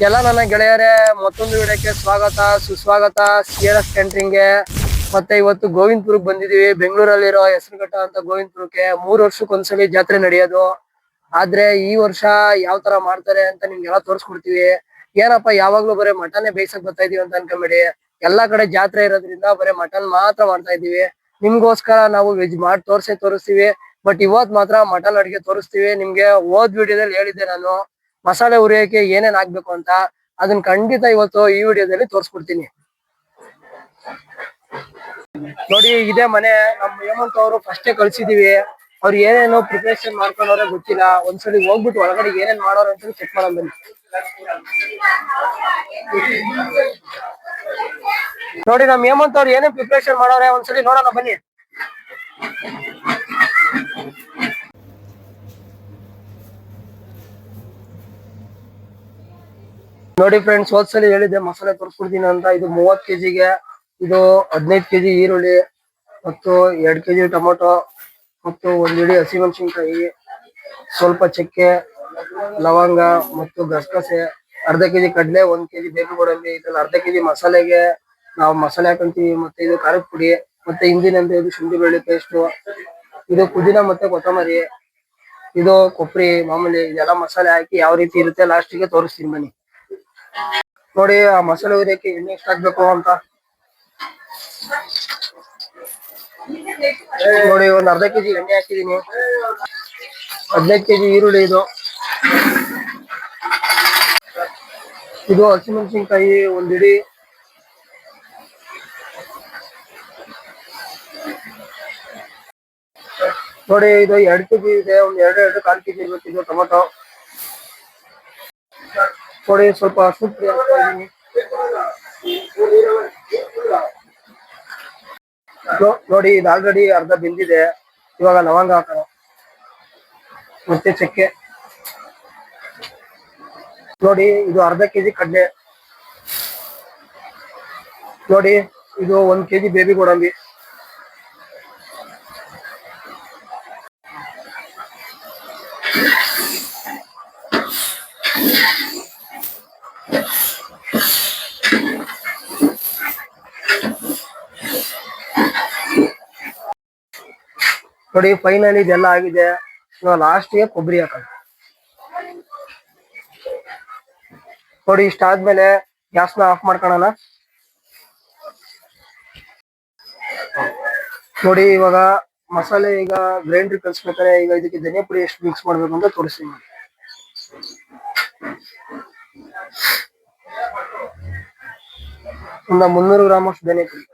ಎಲ್ಲ ನನ್ನ ಗೆಳೆಯರೇ, ಮತ್ತೊಂದು ವಿಡಿಯೋಕ್ಕೆ ಸ್ವಾಗತ ಸುಸ್ವಾಗತ. CRS ಕ್ಯಾಂಟ್ರಿಂಗ್ಗೆ ಮತ್ತೆ ಇವತ್ತು ಗೋವಿಂದಪುರಕ್ಕೆ ಬಂದಿದೀವಿ. ಬೆಂಗಳೂರಲ್ಲಿರೋ ಹೆಸರುಘಟ್ಟ ಅಂತ ಗೋವಿಂದಪುರಕ್ಕೆ 3 ವರ್ಷಕ್ಕೊಂದ್ಸಲಿ ಜಾತ್ರೆ ನಡೆಯೋದು. ಆದ್ರೆ ಈ ವರ್ಷ ಯಾವ ತರ ಮಾಡ್ತಾರೆ ಅಂತ ನಿಮ್ಗೆಲ್ಲ ತೋರಿಸ್ಕೊಡ್ತೀವಿ. ಏನಪ್ಪ ಯಾವಾಗ್ಲೂ ಬರೀ ಮಟನ್ನೇ ಬೇಯಿಸಕ್ ಬರ್ತಾ ಇದೀವಿ ಅಂತ ಅನ್ಕೊಂಬೇಡಿ. ಎಲ್ಲಾ ಕಡೆ ಜಾತ್ರೆ ಇರೋದ್ರಿಂದ ಬರೀ ಮಟನ್ ಮಾತ್ರ ಮಾಡ್ತಾ ಇದೀವಿ. ನಿಮ್ಗೋಸ್ಕರ ನಾವು ವೆಜ್ ಮಾಡಿ ತೋರಿಸ್ತೀವಿ. ಬಟ್ ಇವತ್ ಮಾತ್ರ ಮಟನ್ ಅಡಿಗೆ ತೋರಿಸ್ತೀವಿ. ನಿಮ್ಗೆ ಹೋದ್ ವಿಡಿಯೋದಲ್ಲಿ ಹೇಳಿದ್ದೆ ನಾನು ಮಸಾಲೆ ಹುರಿಯಕ್ಕೆ ಏನೇನ್ ಹಾಕ್ಬೇಕು ಅಂತ. ಅದನ್ನ ಖಂಡಿತ ಇವತ್ತು ಈ ವಿಡಿಯೋದಲ್ಲಿ ತೋರಿಸ್ಕೊಡ್ತೀನಿ. ನೋಡಿ, ಇದೇ ಮನೆ. ನಮ್ಮ ಹೇಮಂತ್ ಅವರು ಫಸ್ಟೇ ಕಳ್ಸಿದೀವಿ. ಅವ್ರು ಏನೇನೋ ಪ್ರಿಪರೇಷನ್ ಮಾಡ್ಕೊಂಡವ್ರೆ ಗೊತ್ತಿಲ್ಲ. ಒಂದ್ಸಲಿ ಹೋಗ್ಬಿಟ್ಟು ಒಳಗಡೆ ಏನೇನ್ ಮಾಡೋರು ಅಂತ ಚೆಕ್ ಮಾಡೋಣ ಬನ್ನಿ. ನೋಡಿ, ನಮ್ ಹೇಮಂತ್ ಅವ್ರು ಏನೇನ್ ಪ್ರಿಪರೇಷನ್ ಮಾಡೋರೆ ಒಂದ್ಸಲಿ ನೋಡೋಣ ಬನ್ನಿ. ನೋಡಿ ಫ್ರೆಂಡ್ಸ್, ಹೋದ್ಸಲಿ ಹೇಳಿದ್ದೆ ಮಸಾಲೆ ತೋರಿಸ್ಕೊಡ್ತೀನಿ ಅಂತ. ಇದು 30 kgಗೆ ಇದು 15 kg ಈರುಳ್ಳಿ ಮತ್ತು 2 kg ಟೊಮೊಟೊ ಮತ್ತು 1 ಹಿಡಿ ಹಸಿಮೆಣಸಿನ್ಕಾಯಿ, ಸ್ವಲ್ಪ ಚಕ್ಕೆ, ಲವಂಗ ಮತ್ತು ಗಸಗಸೆ, ಅರ್ಧ kg ಕಡಲೆ, 1 kg ಬೇಬಿ ಗೋಡಂಬಿ, ಇದ್ರಲ್ಲಿ ಅರ್ಧ kg ಮಸಾಲೆಗೆ ನಾವು ಮಸಾಲೆ ಹಾಕೊಂತೀವಿ. ಮತ್ತೆ ಇದು ಖಾರದ ಪುಡಿ, ಮತ್ತೆ ಹಿಂದಿನಂತೆ ಇದು ಶುಂಠಿ ಬೆಳ್ಳುಳ್ಳಿ ಪೇಸ್ಟ್, ಇದು ಪುದೀನ ಮತ್ತೆ ಕೊತ್ತಂಬರಿ, ಇದು ಕೊಬ್ಬರಿ ಮಾಮೂಲಿ. ಇದೆಲ್ಲ ಮಸಾಲೆ ಹಾಕಿ ಯಾವ ರೀತಿ ಇರುತ್ತೆ ಲಾಸ್ಟಿಗೆ ತೋರಿಸ್ತೀನಿ ಬನ್ನಿ. ನೋಡಿ, ಆ ಮಸಾಲೆ ಹುರಿಯಕ್ಕೆ ಎಣ್ಣೆ ಎಷ್ಟು ಹಾಕ್ಬೇಕು ಅಂತ ನೋಡಿ. ಒಂದ್ ಅರ್ಧ kg ಎಣ್ಣೆ ಹಾಕಿದೀನಿ. 15 kg ಈರುಳ್ಳಿ, ಇದು ಹಸಿಮೆಣಸಿನ್ಕಾಯಿ 1 ಹಿಡಿ, ನೋಡಿ ಇದು 2 kg ಇದೆ. ಒಂದ್ 2 ಕಾಲ್ kg ಇರ್ಬೇಕು. ಇದು ಟೊಮೊಟೊ ನೋಡಿ, ಸ್ವಲ್ಪ ಸುಪ್ಪು ಹಾಕ್ತಾ ಇದೀನಿ. ನೋಡಿ, ಇದು ಆಲ್ರೆಡಿ ಅರ್ಧ ಬೆಂದಿದೆ. ಇವಾಗ ಲವಂಗ ಹಾಕೋಣ, ಮತ್ತೆ ಚಕ್ಕೆ. ನೋಡಿ, ಇದು ಅರ್ಧ kg ಕಡಲೆ. ನೋಡಿ, ಇದು 1 kg ಬೇಬಿ ಗೋಡಂಬಿ. ನೋಡಿ, ಫೈನಲಿ ಇದೆಲ್ಲ ಆಗಿದೆ. ಇವಾಗ ಲಾಸ್ಟ್ಗೆ ಕೊಬ್ಬರಿ ಹಾಕೋಣ. ನೋಡಿ, ಇಷ್ಟಾದ್ಮೇಲೆ ಗ್ಯಾಸ್ನ ಆಫ್ ಮಾಡ್ಕೊಳ್ಳೋಣ. ನೋಡಿ, ಇವಾಗ ಮಸಾಲೆ ಈಗ ಗ್ರೈಂಡರ್ ಕಲ್ಸ್ಬೇಕಾದ್ರೆ ಈಗ ಇದಕ್ಕೆ ಧನಿಯಾ ಪುಡಿ ಎಷ್ಟು ಮಿಕ್ಸ್ ಮಾಡ್ಬೇಕು ಅಂತ ತೋರಿಸ್ತೀನಿ. ಒಂದು 300 ಗ್ರಾಮ್ ಅಷ್ಟು ಧನಿಯಾ ಪುಡಿ.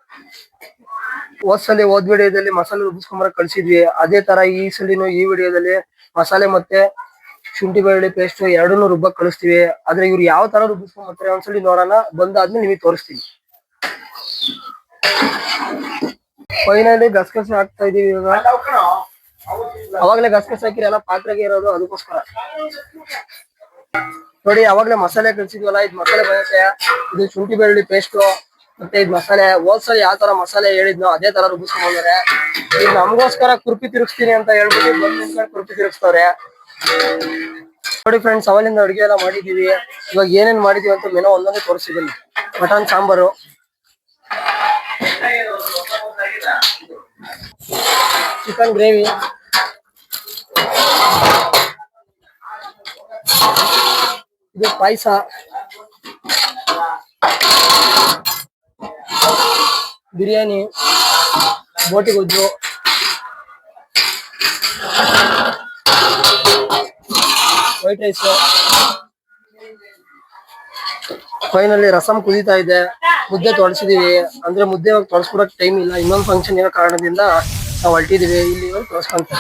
ಹೋದ್ ವಿಡಿಯೋದಲ್ಲಿ ಮಸಾಲೆ ರುಬ್ಬಿಸ್ಕೊಂಬರ ಕಳ್ಸಿದ್ವಿ. ಅದೇ ತರ ಈ ಸಲಿನೂ ಈ ವಿಡಿಯೋದಲ್ಲಿ ಮಸಾಲೆ ಮತ್ತೆ ಶುಂಠಿ ಬೆಳ್ಳುಳ್ಳಿ ಪೇಸ್ಟ್ ಎರಡನ್ನೂ ರುಬ್ಬಕ್ ಕಳಿಸ್ತೀವಿ. ಆದ್ರೆ ಇವ್ರು ಯಾವ ತರ ರುಬ್ಬಿಸ್ಕೊಂಬರ್ತಾರೆ ಒಂದ್ಸಲಿ ನೋಡೋಣ. ಬಂದಾದ್ಮೇಲೆ ನಿಮಗೆ ತೋರಿಸ್ತೀನಿ. ಫೈನಲಿ ಗಸಗಸೆ ಹಾಕ್ತಾ ಇದೀವಿ. ಇವಾಗ ಅವಾಗ್ಲೇ ಗಸಗಸೆ ಹಾಕಿರಿ, ಎಲ್ಲ ಪಾತ್ರೆಗೆ ಇರೋದು, ಅದಕ್ಕೋಸ್ಕರ. ನೋಡಿ, ಅವಾಗ್ಲೇ ಮಸಾಲೆ ಕಳ್ಸಿದ್ವಲ್ಲ, ಇದು ಮಸಾಲೆ ಬರುತ್ತೆ. ಇದು ಶುಂಠಿ ಬೆಳ್ಳುಳ್ಳಿ ಪೇಸ್ಟ್ ಮತ್ತೆ ಇದು ಮಸಾಲೆ. ಹೋದ್ಸಲಿ ಯಾವ ತರ ಮಸಾಲೆ ಹೇಳಿದ್ನೋ ಅದೇ ತರ ರುಬ್ಬಿಸ್ಕೊಂಡ್ರೆ. ಈಗ ನಮಗೋಸ್ಕರ ಕುರ್ಪಿ ತಿರುಗಿಸ್ತೀನಿ ಅಂತ ಹೇಳ್ಬಿಟ್ಟು ಬಂದ್ ನಿಂತ್ಕೊಂಡು ಕುರ್ಪಿ ತಿರುಗಿಸ್ತವ್ರೆ. ನೋಡಿ ಫ್ರೆಂಡ್ಸ್, ಅವಲಿಂದ ಅಡುಗೆ ಎಲ್ಲ ಮಾಡಿದೀವಿ. ಇವಾಗ ಏನೇನ್ ಮಾಡಿದೀವಿ ಅಂತ ಮೆನು ಒಂದೊಂದೇ ತೋರಿಸಿದ್ದೀನಿ. ಮಟನ್ ಸಾಂಬಾರು, ಚಿಕನ್ ಗ್ರೇವಿ, ಇದು ಪಾಯಸ, ಬಿರಿಯಾನಿ, ಬೋಟಿ ಗೊಜ್ಜು, ವೈಟ್ ರೈಸ್. ಫೈನಲಿ ರಸಂ ಕುದೀತಾ ಇದೆ. ಮುದ್ದೆ ತೊಳಸಿದೀವಿ. ಅಂದ್ರೆ ಮುದ್ದೆ ತೊಳಸ್ಕೊಡಕ್ ಟೈಮ್ ಇಲ್ಲ. ಇನ್ನೊಂದು ಫಂಕ್ಷನ್ ಇರೋ ಕಾರಣದಿಂದ ನಾವು ಹೊರಟಿದೀವಿ. ಇಲ್ಲಿ ತೊಳಸ್ಕೊಂತ